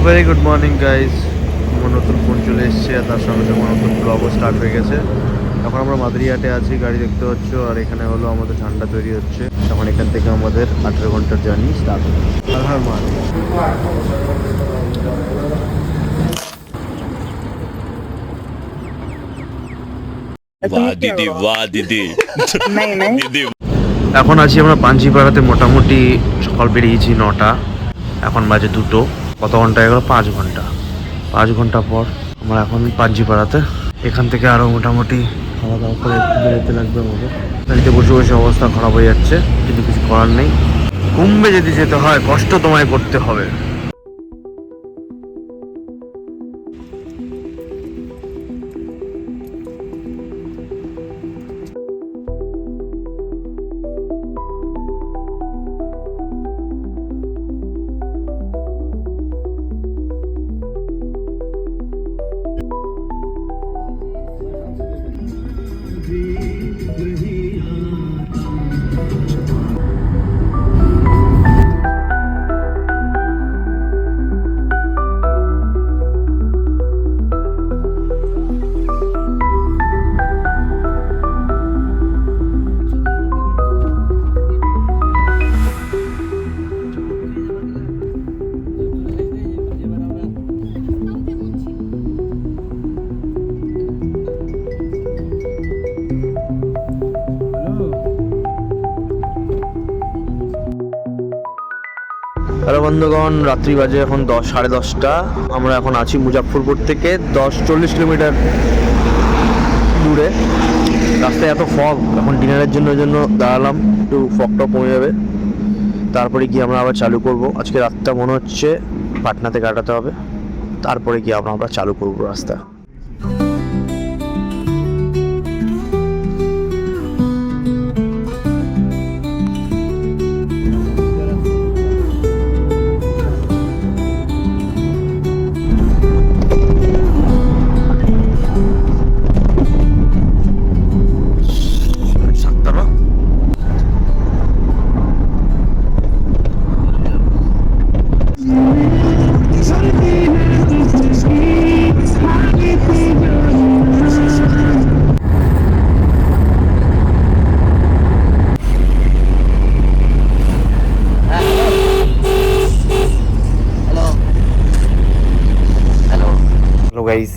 Very good morning guys. আমার নতুন phone চলে এসছে আর তার সঙ্গে সঙ্গে নতুন ব্লগও স্টার্ট হয়ে গেছে। এখন আমরা মাদারিহাটে আছি, গাড়ি দেখতে পাচ্ছ, আর এখানে হলো আমাদের ঠান্ডা তৈরি হচ্ছে। তখন এখান থেকে আমাদের 18 ঘন্টার জার্নি স্টার্ট হবে। আর মাল वाह दीदी वाह दीदी नहीं नहीं दीदी এখন আছি আমরা পাঞ্জিপাড়াতে। মোটামুটি সকাল বেরিয়েছি 9টা, এখন বাজে 2টো। কত ঘন্টা হয়ে গেল? 5 ঘন্টা। 5 ঘন্টা পর আমরা এখন পাঞ্জিপাড়াতে। এখান থেকে আরও মোটামুটি খাওয়া দাওয়া করে একটু বেরোতে লাগবে আমাদের। গাড়িতে বসে বসে অবস্থা খারাপ হয়ে যাচ্ছে, কিন্তু কিছু করার নেই। কুম্ভে যদি যেতে হয় কষ্ট তোমায় করতে হবে। হ্যালো বন্ধুগণ, রাত্রি বাজে এখন 10, সাড়ে 10টা। আমরা এখন আছি মুজাফফরপুর থেকে 10-40 কিলোমিটার দূরে। রাস্তায় এত ফগ, এখন ডিনারের জন্য দাঁড়ালাম, একটু ফগটা কমে যাবে, তারপরে গিয়ে আমরা আবার চালু করব। আজকে রাতটা মনে হচ্ছে পাটনাতে কাটাতে হবে, তারপরে গিয়ে আমরা চালু করব রাস্তা। গাইস,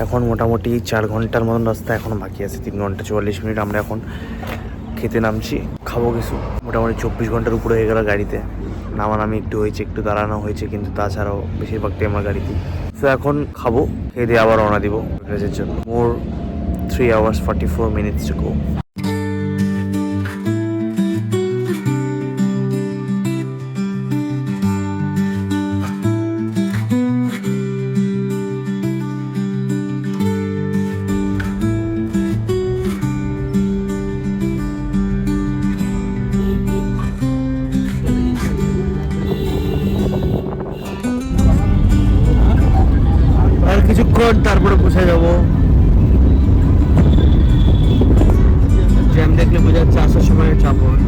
এখন মোটামুটি 4 ঘন্টার মতন রাস্তা এখনও বাকি আছে। 3 ঘন্টা 44 মিনিট। আমরা এখন খেতে নামছি, খাবো কিছু। মোটামুটি 24 ঘন্টার উপরে হয়ে গেল গাড়িতে। নামানামি একটু হয়েছে, একটু দাঁড়ানো হয়েছে, কিন্তু তাছাড়াও বেশিরভাগ টাইম আমার গাড়িতেই। তো এখন খাবো, খেয়ে দিয়ে আবার রওনা দিব রেসের জন্য। মোর 3 hours 44 minutes to go. আর কিছুক্ষণ তারপরে পৌঁছে যাবো। জ্যাম দেখলে বোঝা যাচ্ছে আসার সময় চাপ হবে।